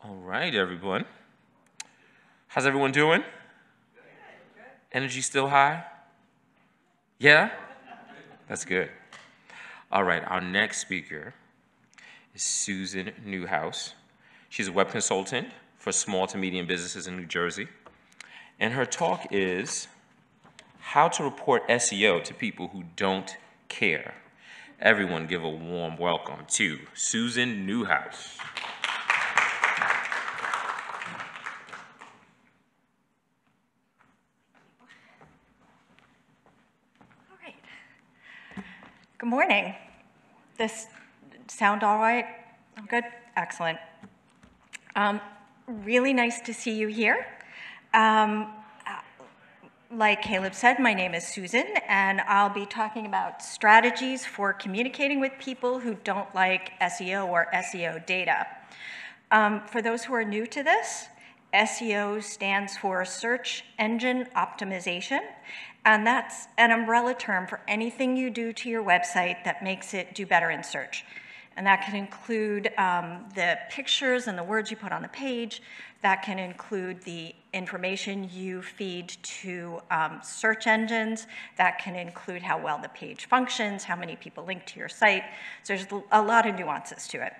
All right, everyone. How's everyone doing? Energy still high? Yeah? That's good. All right, our next speaker is Susan Neuhaus. She's a web consultant for small to medium businesses in New Jersey. And her talk is how to report SEO to people who don't care. Everyone give a warm welcome to Susan Neuhaus. Good morning. This sound all right? All good? Excellent. Really nice to see you here. Like Caleb said, my name is Susan, and I'll be talking about strategies for communicating with people who don't like SEO or SEO data. For those who are new to this, SEO stands for Search Engine Optimization, and that's an umbrella term for anything you do to your website that makes it do better in search. And that can include the pictures and the words you put on the page. That can include the information you feed to search engines. That can include how well the page functions, how many people link to your site. So there's a lot of nuances to it.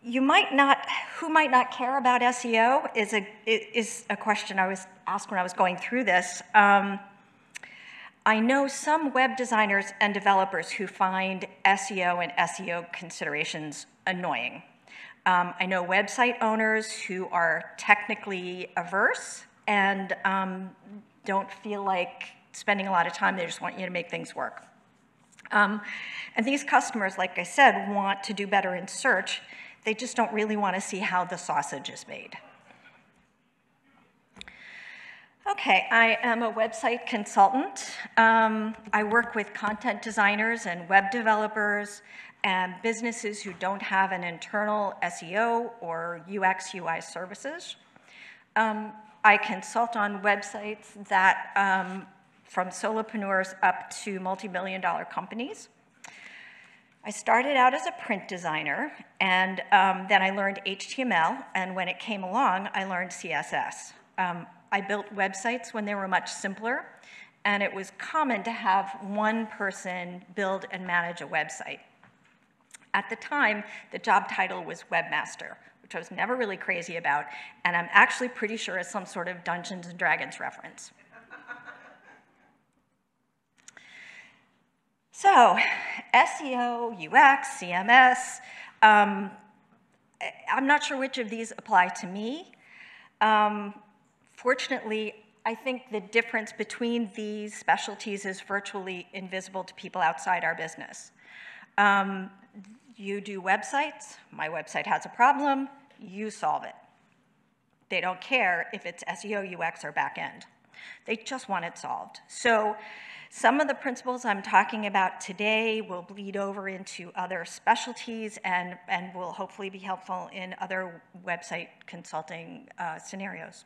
Who might not care about SEO is a question I was asked when I was going through this. I know some web designers and developers who find SEO and SEO considerations annoying. I know website owners who are technically averse and don't feel like spending a lot of time. They just want you to make things work. And these customers, like I said, want to do better in search. They just don't really want to see how the sausage is made. Okay, I am a website consultant. I work with content designers and web developers and businesses who don't have an internal SEO or UX, UI services. I consult on websites that, from solopreneurs up to multi-million-dollar companies. I started out as a print designer, and then I learned HTML, and when it came along, I learned CSS. I built websites when they were much simpler, and it was common to have one person build and manage a website. At the time, the job title was webmaster, which I was never really crazy about, and I'm actually pretty sure is some sort of Dungeons and Dragons reference. So, SEO, UX, CMS, I'm not sure which of these apply to me. Fortunately, I think the difference between these specialties is virtually invisible to people outside our business. You do websites, my website has a problem, you solve it. They don't care if it's SEO, UX, or back end. They just want it solved. So some of the principles I'm talking about today will bleed over into other specialties and will hopefully be helpful in other website consulting scenarios.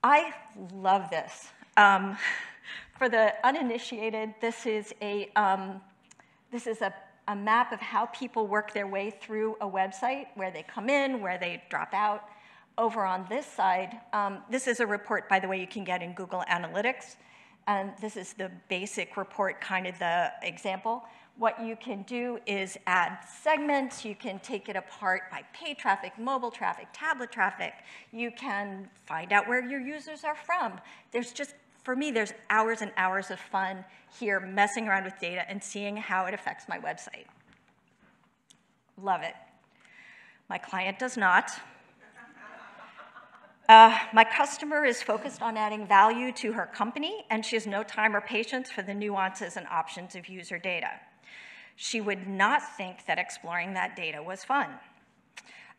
I love this. For the uninitiated, this is a map of how people work their way through a website, where they come in, where they drop out. Over on this side, this is a report, by the way, you can get in Google Analytics. And this is the basic report, kind of the example. What you can do is add segments. You can take it apart by paid traffic, mobile traffic, tablet traffic. You can find out where your users are from. There's just, for me, there's hours and hours of fun here messing around with data and seeing how it affects my website. Love it. My client does not. My customer is focused on adding value to her company, and she has no time or patience for the nuances and options of user data. She would not think that exploring that data was fun.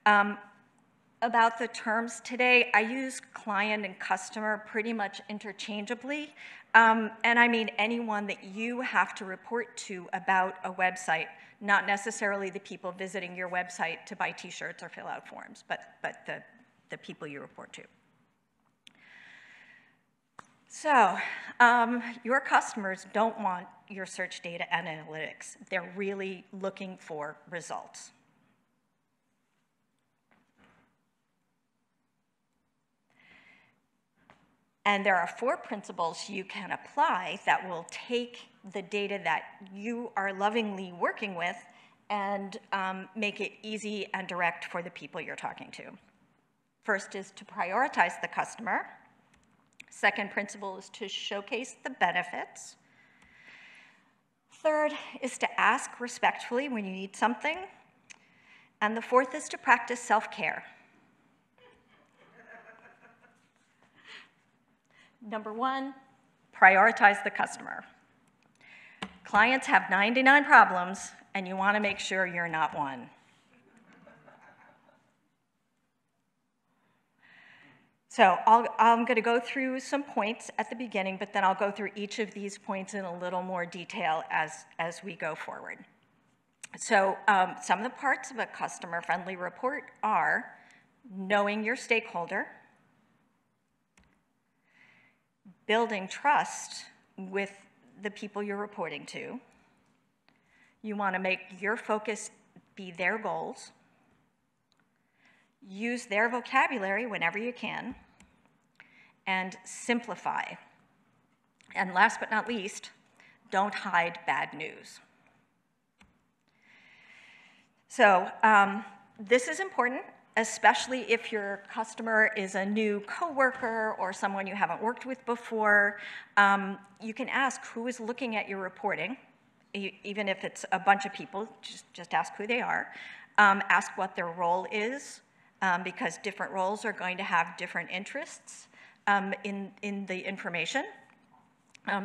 About the terms today, I use client and customer pretty much interchangeably, and I mean anyone that you have to report to about a website, not necessarily the people visiting your website to buy t-shirts or fill out forms, but the people you report to. So, your customers don't want your search data and analytics. They're really looking for results. And there are 4 principles you can apply that will take the data that you are lovingly working with and make it easy and direct for the people you're talking to. First is to prioritize the customer. Second principle is to showcase the benefits. Third is to ask respectfully when you need something. And the fourth is to practice self-care. Number 1, prioritize the customer. Clients have 99 problems, and you want to make sure you're not one. So I'm going to go through some points at the beginning, but then I'll go through each of these points in a little more detail as we go forward. So some of the parts of a customer-friendly report are knowing your stakeholder, building trust with the people you're reporting to. You want to make your focus be their goals. Use their vocabulary whenever you can. And simplify. And last but not least, don't hide bad news. So this is important, especially if your customer is a new coworker or someone you haven't worked with before. You can ask who is looking at your reporting, even if it's a bunch of people, just ask who they are. Ask what their role is, because different roles are going to have different interests in the information.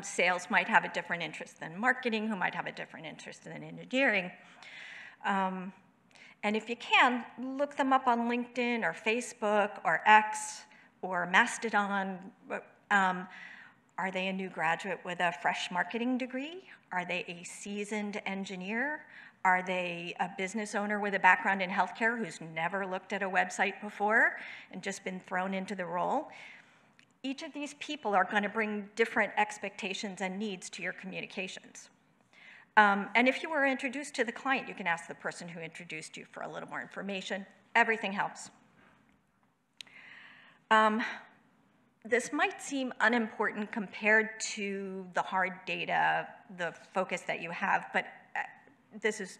Sales might have a different interest than marketing, who might have a different interest than engineering. And if you can, look them up on LinkedIn or Facebook or X or Mastodon. Are they a new graduate with a fresh marketing degree? Are they a seasoned engineer? Are they a business owner with a background in healthcare who's never looked at a website before and just been thrown into the role? Each of these people are going to bring different expectations and needs to your communications. And if you were introduced to the client, you can ask the person who introduced you for a little more information. Everything helps. This might seem unimportant compared to the hard data, the focus that you have, but this is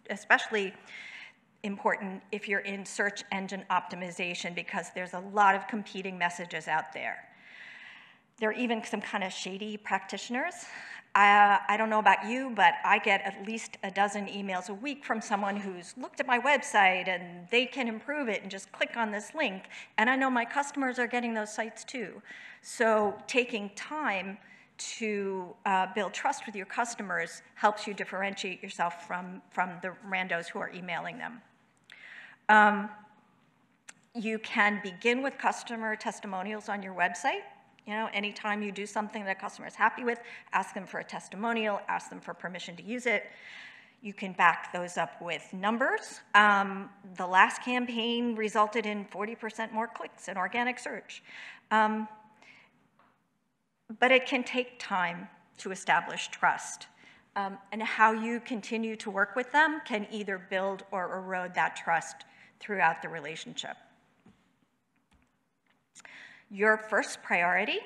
especially important if you're in search engine optimization, because there's a lot of competing messages out there. There are even some kind of shady practitioners. I don't know about you, but I get at least a dozen emails a week from someone who's looked at my website and they can improve it and just click on this link. And I know my customers are getting those sites too. So taking time to build trust with your customers helps you differentiate yourself from the randos who are emailing them. You can begin with customer testimonials on your website. You know, anytime you do something that a customer is happy with, ask them for a testimonial, ask them for permission to use it. You can back those up with numbers. The last campaign resulted in 40% more clicks in organic search. But it can take time to establish trust. And how you continue to work with them can either build or erode that trust throughout the relationship. Your first priority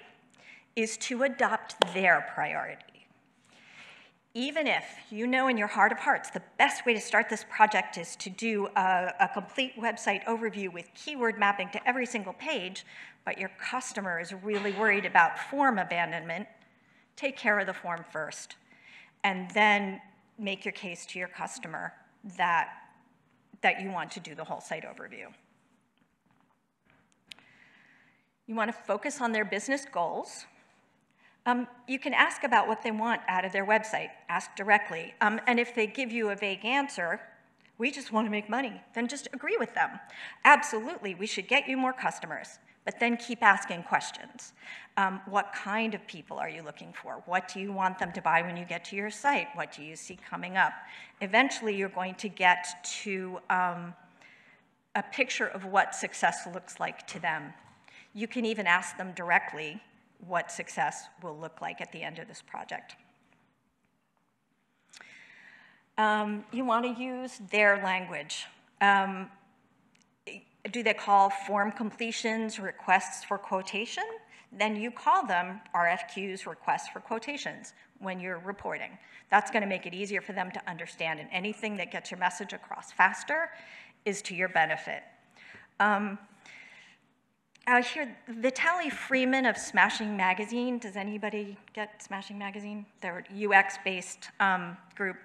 is to adopt their priority. Even if you know in your heart of hearts the best way to start this project is to do a complete website overview with keyword mapping to every single page, but your customer is really worried about form abandonment, take care of the form first, and then make your case to your customer that you want to do the whole site overview. You want to focus on their business goals. You can ask about what they want out of their website. Ask directly. And if they give you a vague answer, we just want to make money, then just agree with them. Absolutely, we should get you more customers, but then keep asking questions. What kind of people are you looking for? What do you want them to buy when you get to your site? What do you see coming up? Eventually, you're going to get to a picture of what success looks like to them. You can even ask them directly what success will look like at the end of this project. You want to use their language. Do they call form completions requests for quotation? Then you call them RFQs, requests for quotations, when you're reporting. That's going to make it easier for them to understand, and anything that gets your message across faster is to your benefit. Out here, Vitaly Freeman of Smashing Magazine, does anybody get Smashing Magazine? They're a UX-based group.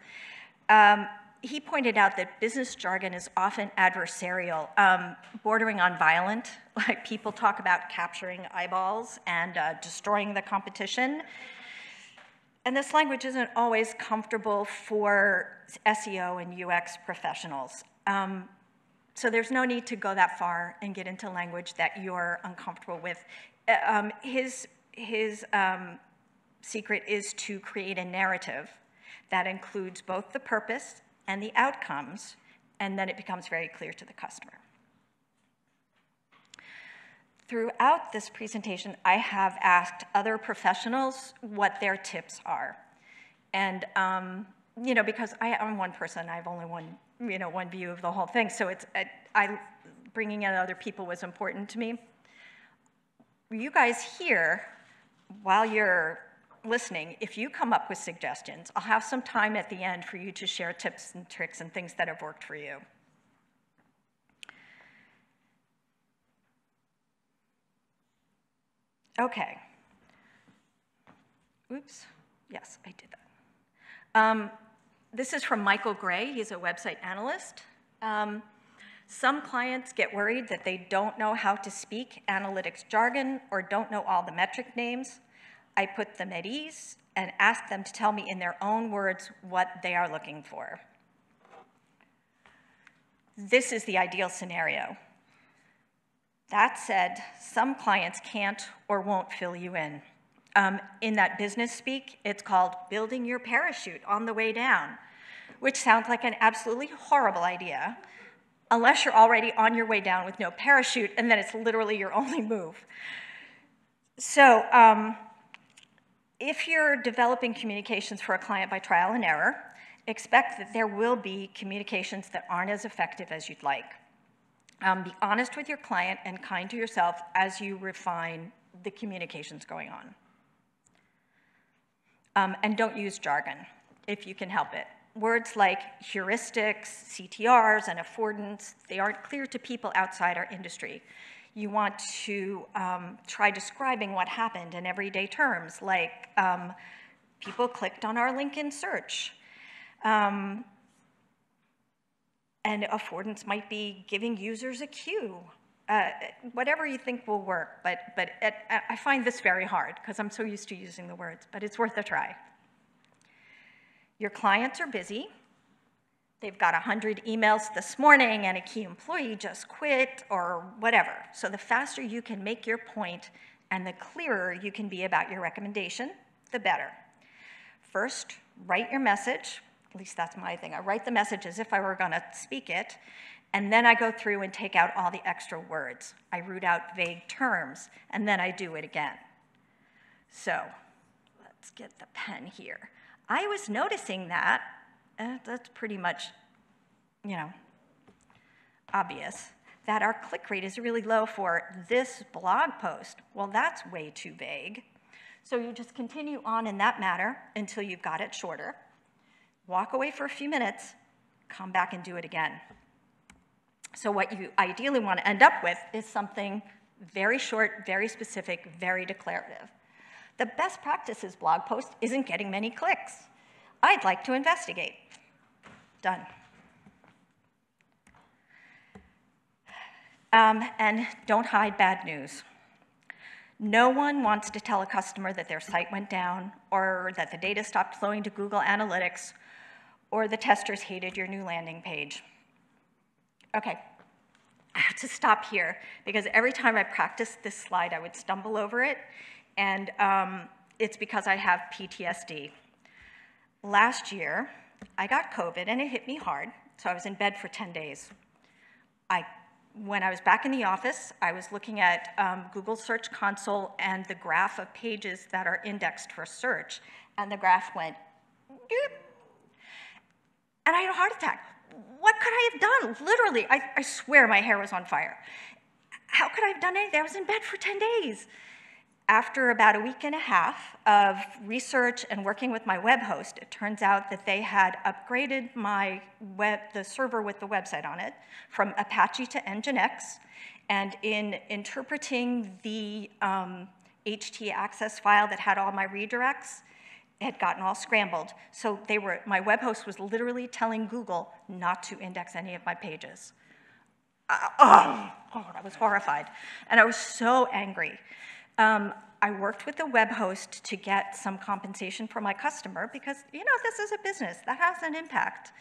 He pointed out that business jargon is often adversarial, bordering on violent. Like, people talk about capturing eyeballs and destroying the competition. And this language isn't always comfortable for SEO and UX professionals. So there's no need to go that far and get into language that you're uncomfortable with. His secret is to create a narrative that includes both the purpose and the outcomes, and then it becomes very clear to the customer. Throughout this presentation, I have asked other professionals what their tips are. And, you know, because I'm one person, I have only one view of the whole thing, so bringing in other people was important to me. You guys here, while you're listening, if you come up with suggestions, I'll have some time at the end for you to share tips and tricks and things that have worked for you. Okay. Oops. Yes, I did that. This is from Michael Gray. He's a website analyst. Some clients get worried that they don't know how to speak analytics jargon or don't know all the metric names. I put them at ease and ask them to tell me in their own words what they are looking for. This is the ideal scenario. That said, some clients can't or won't fill you in. In that business speak, it's called building your parachute on the way down, which sounds like an absolutely horrible idea, unless you're already on your way down with no parachute, and then it's literally your only move. So if you're developing communications for a client by trial and error, expect that there will be communications that aren't as effective as you'd like. Be honest with your client and kind to yourself as you refine the communications going on. And don't use jargon if you can help it. Words like heuristics, CTRs, and affordance, they aren't clear to people outside our industry. You want to try describing what happened in everyday terms, like people clicked on our link in search. And affordance might be giving users a queue. Whatever you think will work, but I find this very hard because I'm so used to using the words, but it's worth a try. Your clients are busy. They've got 100 emails this morning and a key employee just quit or whatever. So the faster you can make your point and the clearer you can be about your recommendation, the better. First, write your message. At least that's my thing. I write the message as if I were going to speak it, and then I go through and take out all the extra words. I root out vague terms, and then I do it again. So let's get the pen here. I was noticing that, that's pretty much, you know, obvious, that our click rate is really low for this blog post. Well, that's way too vague. So you just continue on in that manner until you've got it shorter. Walk away for a few minutes, come back and do it again. So what you ideally want to end up with is something very short, very specific, very declarative. The best practices blog post isn't getting many clicks. I'd like to investigate. Done. And don't hide bad news. No one wants to tell a customer that their site went down or that the data stopped flowing to Google Analytics or the testers hated your new landing page. Okay, I have to stop here because every time I practiced this slide, I would stumble over it, and it's because I have PTSD. Last year, I got COVID and it hit me hard, so I was in bed for 10 days. When I was back in the office, I was looking at Google Search Console and the graph of pages that are indexed for search, and the graph went, doop. and I had a heart attack. What could I have done? Literally, I swear my hair was on fire. How could I have done anything? I was in bed for 10 days. After about a week and a half of research and working with my web host, it turns out that they had upgraded the server with the website on it from Apache to Nginx. And in interpreting the htaccess file that had all my redirects, it had gotten all scrambled. So my web host was literally telling Google not to index any of my pages. I was horrified. And I was so angry. I worked with the web host to get some compensation for my customer because, this is a business. That has an impact.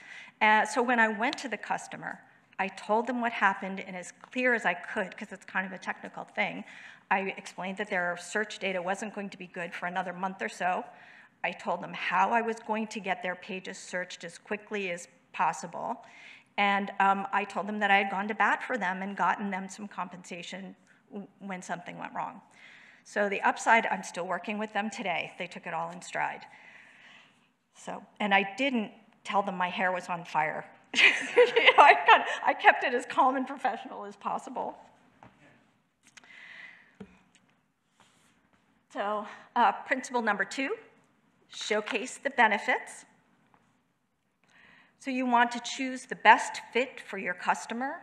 So when I went to the customer, I told them what happened in as clear as I could, because it's kind of a technical thing. I explained that their search data wasn't going to be good for another month or so. I told them how I was going to get their pages searched as quickly as possible. And I told them that I had gone to bat for them and gotten them some compensation when something went wrong. So the upside, I'm still working with them today. They took it all in stride. And I didn't tell them my hair was on fire. I kept it as calm and professional as possible. So principle number 2, showcase the benefits. So you want to choose the best fit for your customer.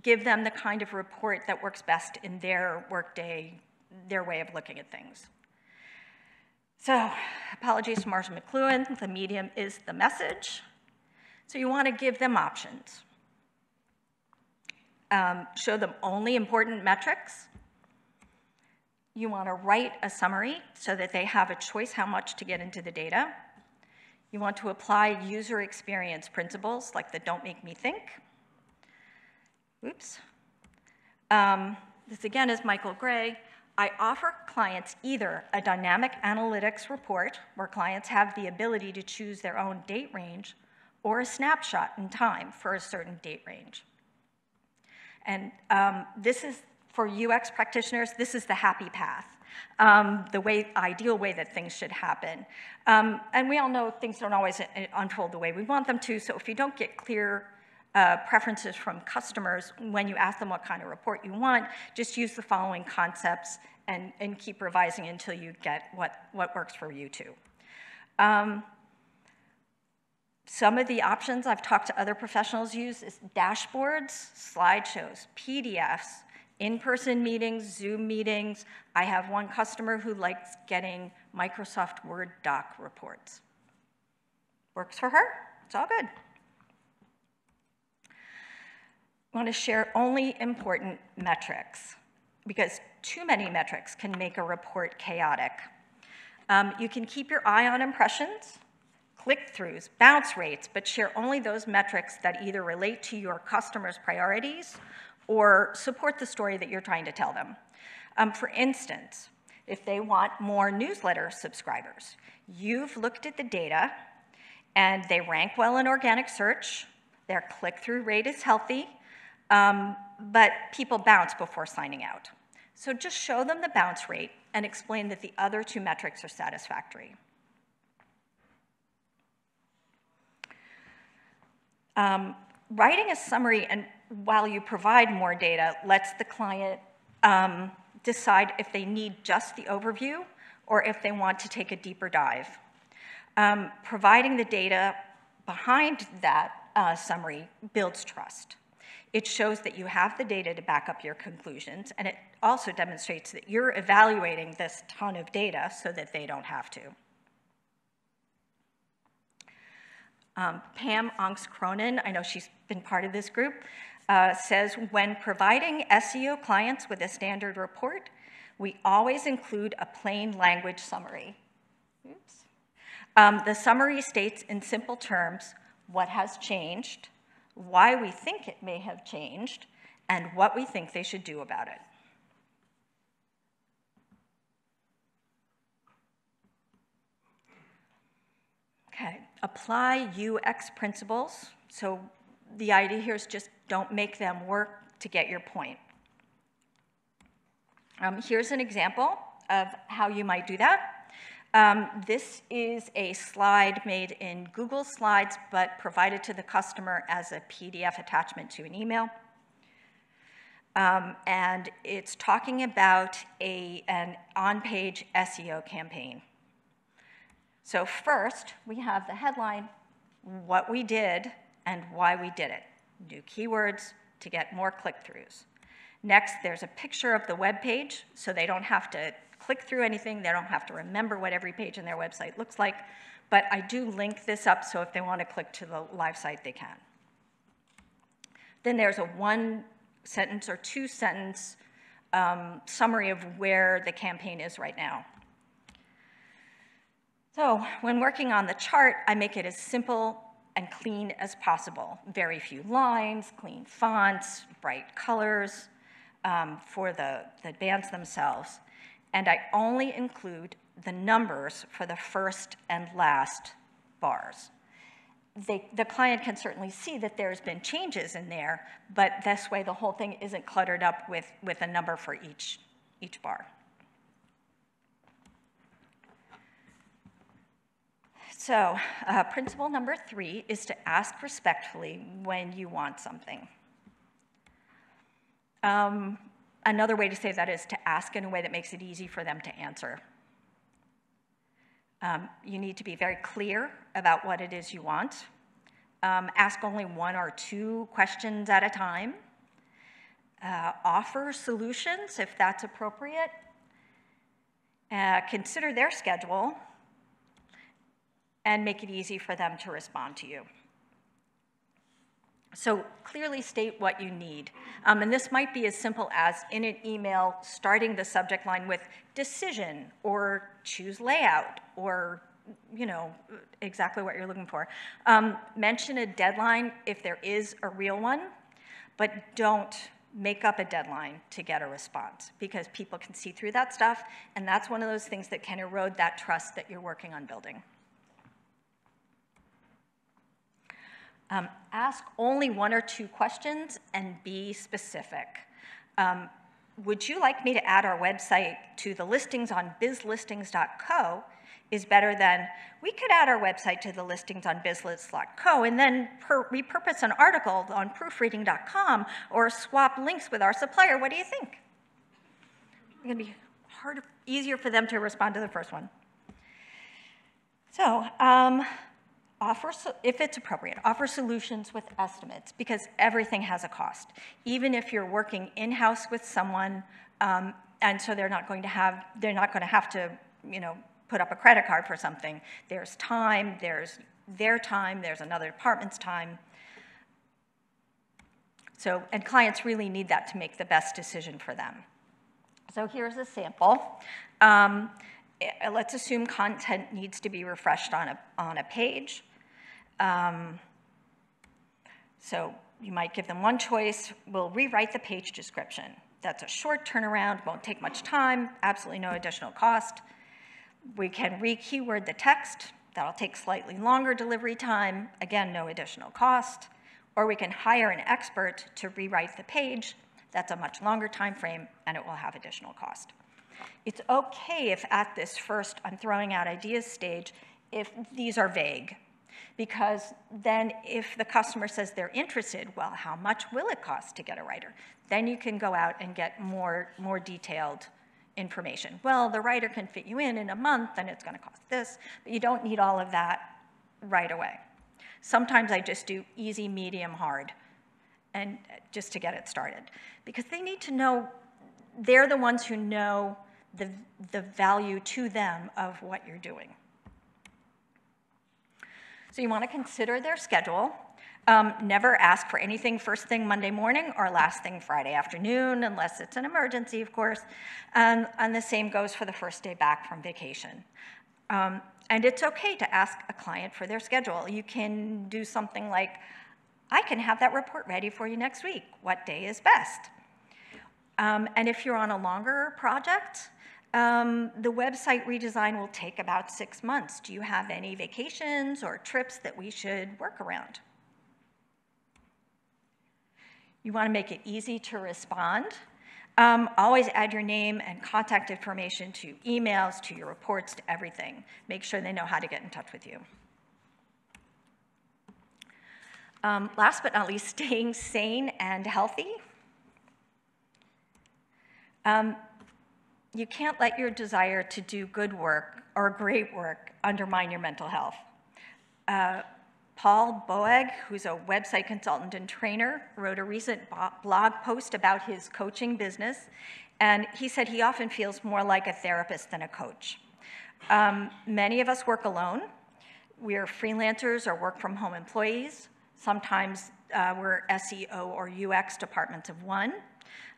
Give them the kind of report that works best in their workday, their way of looking at things. So, apologies to Marshall McLuhan, the medium is the message. So you want to give them options. Show them only important metrics. You want to write a summary so that they have a choice how much to get into the data. You want to apply user experience principles like the don't make me think. Oops. This again is Michael Gray. I offer clients either a dynamic analytics report, where clients have the ability to choose their own date range, or a snapshot in time for a certain date range. And this is, for UX practitioners, this is the happy path, the ideal way that things should happen. And we all know things don't always unfold the way we want them to, so if you don't get clear preferences from customers when you ask them what kind of report you want, just use the following concepts and keep revising until you get what works for you too. Some of the options I've talked to other professionals use is dashboards, slideshows, PDFs, in-person meetings, Zoom meetings. I have one customer who likes getting Microsoft Word doc reports. Works for her, it's all good. I want to share only important metrics, because too many metrics can make a report chaotic. You can keep your eye on impressions, click-throughs, bounce rates, but share only those metrics that either relate to your customer's priorities or support the story that you're trying to tell them. For instance, if they want more newsletter subscribers, you've looked at the data and they rank well in organic search, their click-through rate is healthy, but people bounce before signing out. So just show them the bounce rate and explain that the other 2 metrics are satisfactory. Writing a summary, and while you provide more data, lets the client decide if they need just the overview or if they want to take a deeper dive. Providing the data behind that summary builds trust. It shows that you have the data to back up your conclusions, and it also demonstrates that you're evaluating this ton of data so that they don't have to. Pam Onks-Cronin, I know she's been part of this group, says, when providing SEO clients with a standard report, we always include a plain language summary. Oops. The summary states in simple terms what has changed, why we think it may have changed, and what we think they should do about it. Okay, apply UX principles. So the idea here is just don't make them work to get your point. Here's an example of how you might do that. This is a slide made in Google Slides, but provided to the customer as a PDF attachment to an email. And it's talking about an on-page SEO campaign. So first, we have the headline, what we did and why we did it. New keywords to get more click-throughs. Next, there's a picture of the web page, so they don't have to click through anything. They don't have to remember what every page in their website looks like. But I do link this up, so if they want to click to the live site, they can. Then there's a one-sentence or two-sentence summary of where the campaign is right now. So when working on the chart, I make it as simple and clean as possible. Very few lines, clean fonts, bright colors for the bands themselves. And I only include the numbers for the first and last bars. The client can certainly see that there's been changes in there, but this way the whole thing isn't cluttered up with a number for each bar. So principle number 3 is to ask respectfully when you want something. Another way to say that is to ask in a way that makes it easy for them to answer. You need to be very clear about what it is you want. Ask only 1 or 2 questions at a time. Offer solutions if that's appropriate. Consider their schedule and make it easy for them to respond to you. So clearly state what you need. And this might be as simple as in an email starting the subject line with decision or choose layout or exactly what you're looking for. Mention a deadline if there is a real one, but don't make up a deadline to get a response because people can see through that stuff, and that's one of those things that can erode that trust that you're working on building. Ask only 1 or 2 questions and be specific. Would you like me to add our website to the listings on bizlistings.co is better than, we could add our website to the listings on bizlist.co and then repurpose an article on proofreading.com or swap links with our supplier. What do you think? It's going to be easier for them to respond to the first one. So, if it's appropriate, offer solutions with estimates because everything has a cost. Even if you're working in-house with someone, and so they're not going to have to, put up a credit card for something. There's time, there's their time, there's another department's time. So, and clients really need that to make the best decision for them. So here's a sample. Let's assume content needs to be refreshed on a page. So you might give them one choice. We'll rewrite the page description. That's a short turnaround, won't take much time, absolutely no additional cost. We can re-keyword the text. That'll take slightly longer delivery time. Again, no additional cost. Or we can hire an expert to rewrite the page. That's a much longer time frame, and it will have additional cost. It's okay if at this first I'm throwing out ideas stage, if these are vague. Because then if the customer says they're interested, well, how much will it cost to get a writer? Then you can go out and get more detailed information. Well, the writer can fit you in a month, and it's going to cost this, but you don't need all of that right away. Sometimes I just do easy, medium, hard, and just to get it started. Because they need to know, they're the ones who know the value to them of what you're doing. So you want to consider their schedule. Never ask for anything first thing Monday morning or last thing Friday afternoon, unless it's an emergency, of course. And the same goes for the first day back from vacation. And it's okay to ask a client for their schedule. You can do something like, I can have that report ready for you next week. What day is best? And if you're on a longer project, the website redesign will take about 6 months. Do you have any vacations or trips that we should work around? You want to make it easy to respond. Always add your name and contact information to emails, to your reports, to everything. Make sure they know how to get in touch with you. Last but not least, staying sane and healthy. You can't let your desire to do good work or great work undermine your mental health. Paul Boeg, who's a website consultant and trainer, wrote a recent blog post about his coaching business, and he said he often feels more like a therapist than a coach. Many of us work alone. We're freelancers or work-from-home employees. Sometimes we're SEO or UX departments of one.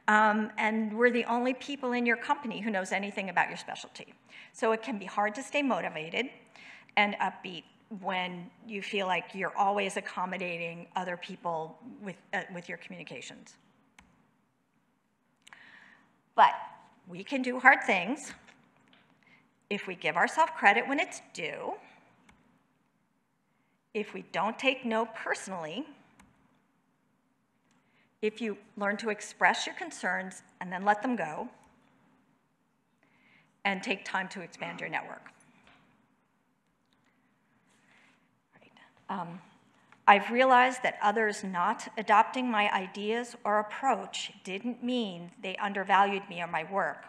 And we're the only people in your company who knows anything about your specialty. So it can be hard to stay motivated and upbeat when you feel like you're always accommodating other people with your communications. But we can do hard things if we give ourselves credit when it's due, if we don't take no personally, if you learn to express your concerns and then let them go, and take time to expand your network. I've realized that others not adopting my ideas or approach didn't mean they undervalued me or my work.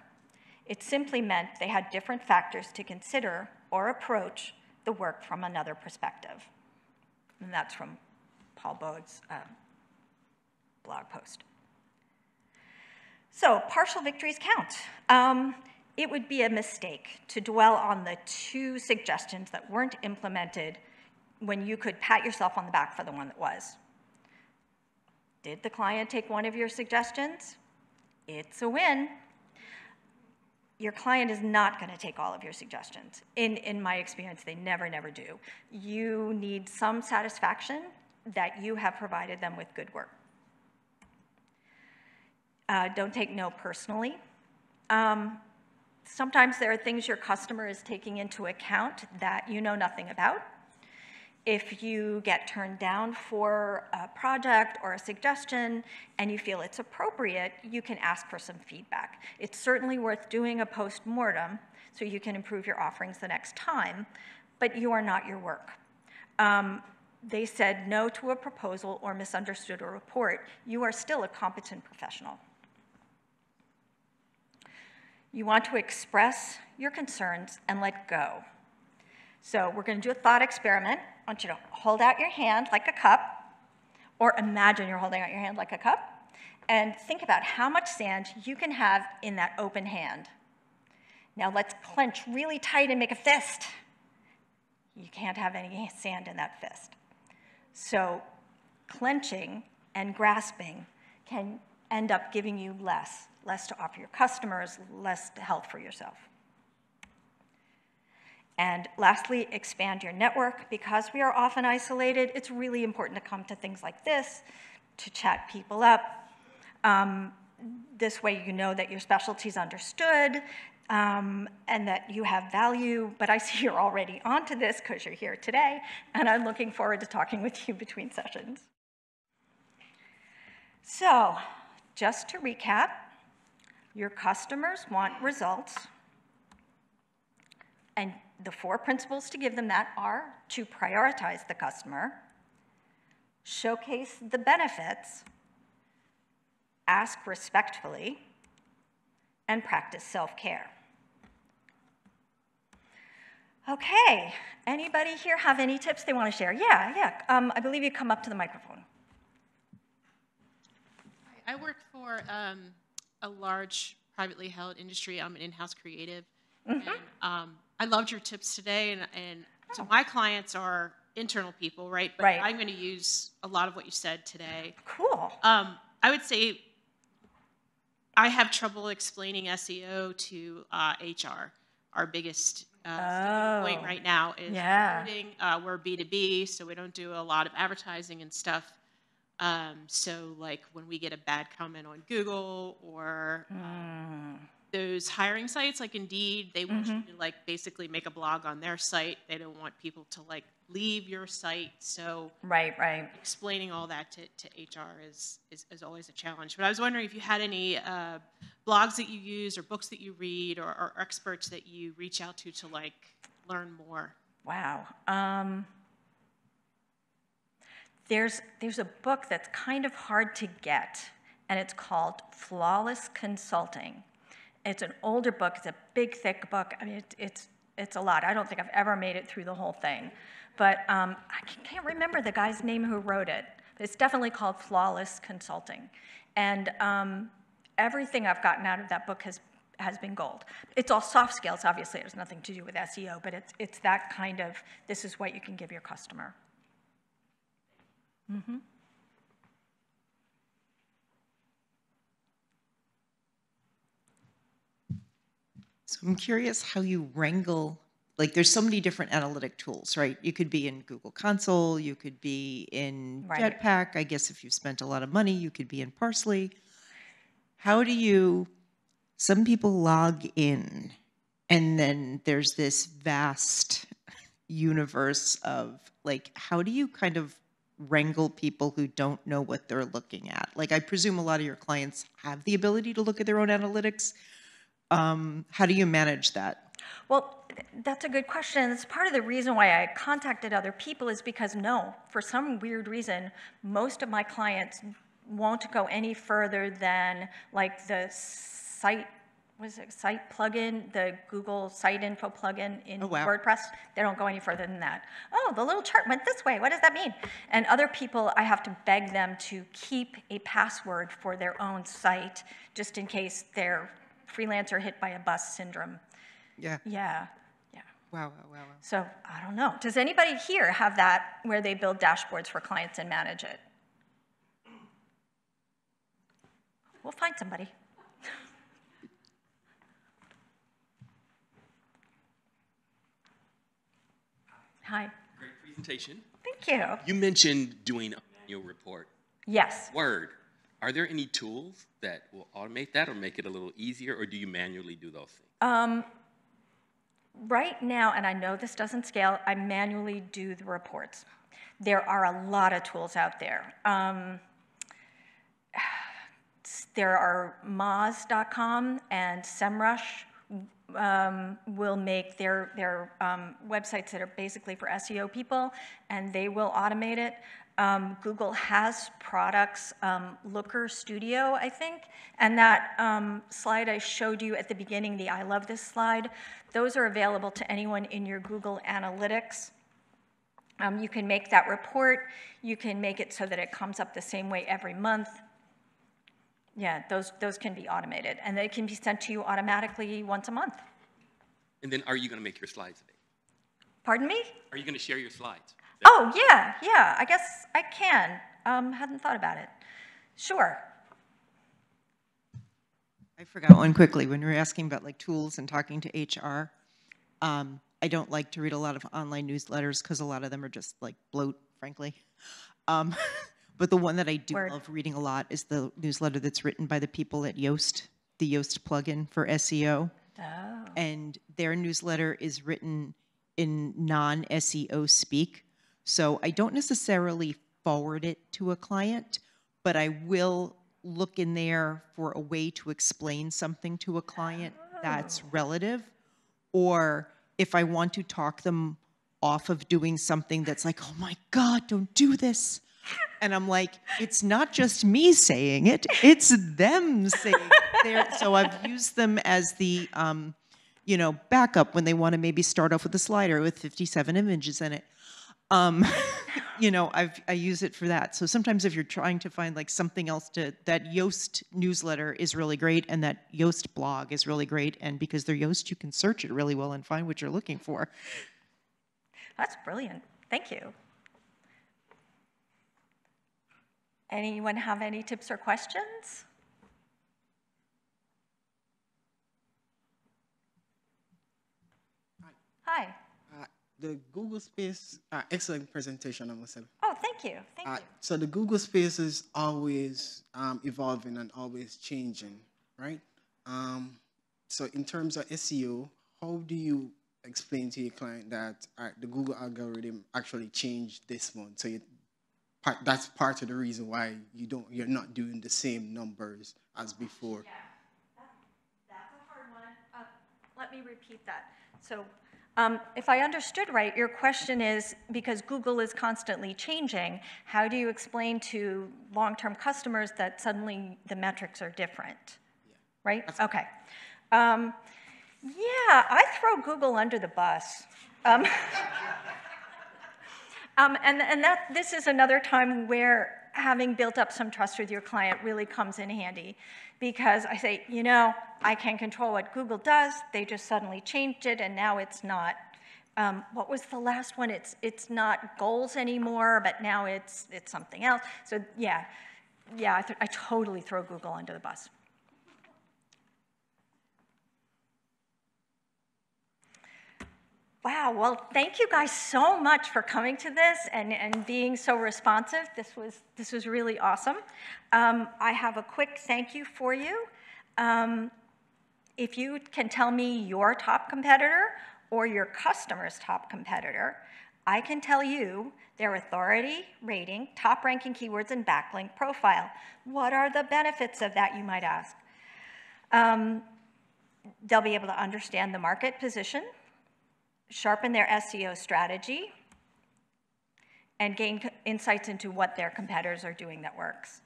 It simply meant they had different factors to consider or approach the work from another perspective. And that's from Paul Boeg's blog post. So, partial victories count. It would be a mistake to dwell on the 2 suggestions that weren't implemented when you could pat yourself on the back for the one that was. Did the client take one of your suggestions? It's a win. Your client is not going to take all of your suggestions. In my experience, they never do. You need some satisfaction that you have provided them with good work. Don't take no personally. Sometimes there are things your customer is taking into account that you know nothing about. If you get turned down for a project or a suggestion and you feel it's appropriate, you can ask for some feedback. It's certainly worth doing a post-mortem so you can improve your offerings the next time, but you are not your work. They said no to a proposal or misunderstood a report. You are still a competent professional. You want to express your concerns and let go. So we're going to do a thought experiment. I want you to hold out your hand like a cup, or imagine you're holding out your hand like a cup, and think about how much sand you can have in that open hand. Now let's clench really tight and make a fist. You can't have any sand in that fist. So clenching and grasping can end up giving you less to offer your customers, less help for yourself. And lastly, expand your network. Because we are often isolated, it's really important to come to things like this, to chat people up. This way you know that your specialty is understood and that you have value. But I see you're already onto this because you're here today, and I'm looking forward to talking with you between sessions. So, just to recap, your customers want results, and the 4 principles to give them that are to prioritize the customer, showcase the benefits, ask respectfully, and practice self-care. Okay, anybody here have any tips they want to share? Yeah. I believe you come up to the microphone. I work for a large privately held industry. I'm an in-house creative. Mm-hmm. And I loved your tips today. So my clients are internal people, right? But I'm going to use a lot of what you said today. Cool. I would say I have trouble explaining SEO to HR. Our biggest point right now is recruiting. We're B2B, so we don't do a lot of advertising and stuff. So like when we get a bad comment on Google or those hiring sites like Indeed, they want you to like basically make a blog on their site. They don't want people to like leave your site. So explaining all that to HR is always a challenge. But I was wondering if you had any blogs that you use or books that you read or experts that you reach out to like learn more? Wow. There's a book that's kind of hard to get, and it's called Flawless Consulting. It's an older book. It's a big, thick book. I mean, it's a lot. I don't think I've ever made it through the whole thing. But I can't remember the guy's name who wrote it. But it's definitely called Flawless Consulting. And everything I've gotten out of that book has been gold. It's all soft skills, obviously. It has nothing to do with SEO, but it's that kind of, this is what you can give your customer. Mm-hmm. So I'm curious how you wrangle, like there's so many different analytic tools, right? You could be in Google Console, you could be in Jetpack. I guess if you've spent a lot of money, you could be in Parsley. How do you, some people log in and then there's this vast universe of like, how do you kind of wrangle people who don't know what they're looking at? Like I presume a lot of your clients have the ability to look at their own analytics. How do you manage that? Well, that's a good question. It's part of the reason why I contacted other people is because for some weird reason, most of my clients won't go any further than like the site plugin, the Google site info plugin in WordPress. They don't go any further than that. Oh, the little chart went this way. What does that mean? And other people, I have to beg them to keep a password for their own site just in case their freelancer hit by a bust syndrome. Yeah. Yeah. Yeah. Wow. So I don't know. Does anybody here have that where they build dashboards for clients and manage it? We'll find somebody. Hi. Great presentation. Thank you. You mentioned doing a manual report. Yes. Word. Are there any tools that will automate that or make it a little easier, or do you manually do those things? Right now, and I know this doesn't scale, I manually do the reports. There are a lot of tools out there. There are Moz.com and SEMrush will make their websites that are basically for SEO people, and they will automate it. Google has products, Looker Studio, I think, and that slide I showed you at the beginning, the I love this slide, those are available to anyone in your Google Analytics. You can make that report. You can make it so that it comes up the same way every month. Yeah, those can be automated, and they can be sent to you automatically once a month. And then are you going to make your slides today? Pardon me? Are you going to share your slides? Oh, yeah, I guess I can. Hadn't thought about it. Sure. I forgot one quickly. When we were asking about like tools and talking to HR, I don't like to read a lot of online newsletters because a lot of them are just like bloat, frankly. But the one that I do love reading a lot is the newsletter that's written by the people at Yoast, the Yoast plugin for SEO. Oh. And their newsletter is written in non-SEO speak. So I don't necessarily forward it to a client, but I will look in there for a way to explain something to a client that's relative. Or if I want to talk them off of doing something that's like, oh my God, don't do this. And I'm like, it's not just me saying it, it's them saying it. So I've used them as the, backup when they want to maybe start off with a slider with 57 images in it. I use it for that. So sometimes if you're trying to find like something else that Yoast newsletter is really great and that Yoast blog is really great. And because they're Yoast, you can search it really well and find what you're looking for. That's brilliant. Thank you. Anyone have any tips or questions? Hi. The Google Space, excellent presentation, I must say. Oh, thank you. Thank you. So the Google Space is always evolving and always changing, right? So in terms of SEO, how do you explain to your client that the Google algorithm actually changed this month? So that's part of the reason why you're not doing the same numbers as before. Yeah, that's let me repeat that. So if I understood right, your question is, because Google is constantly changing, how do you explain to long-term customers that suddenly the metrics are different? Yeah. Right? Okay. Yeah, I throw Google under the bus. And this is another time where having built up some trust with your client really comes in handy, because I say, you know, I can control what Google does. They just suddenly changed it, and now it's not. What was the last one? It's not goals anymore, but now it's something else. So yeah, I totally throw Google under the bus. Wow, well, thank you guys so much for coming to this and being so responsive. This was really awesome. I have a quick thank you for you. If you can tell me your top competitor or your customer's top competitor, I can tell you their authority, rating, top ranking keywords, and backlink profile. What are the benefits of that, you might ask? They'll be able to understand the market position, sharpen their SEO strategy, and gain insights into what their competitors are doing that works.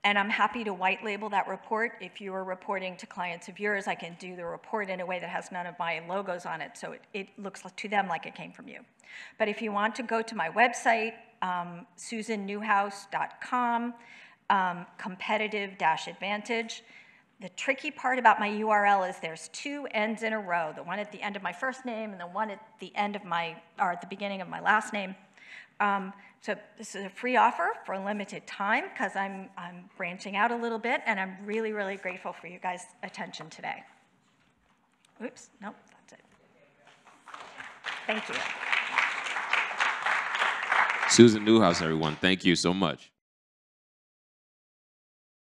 And I'm happy to white label that report. If you are reporting to clients of yours, I can do the report in a way that has none of my logos on it, so it looks to them like it came from you. But if you want to go to my website, susanneuhaus.com, competitive-advantage, the tricky part about my URL is there's two ends in a row, the one at the end of my first name and the one at the end of or at the beginning of my last name. So this is a free offer for a limited time, because I'm branching out a little bit, and I'm really, really grateful for you guys' attention today. Oops, nope, that's it. Thank you. Susan Neuhaus, everyone, thank you so much.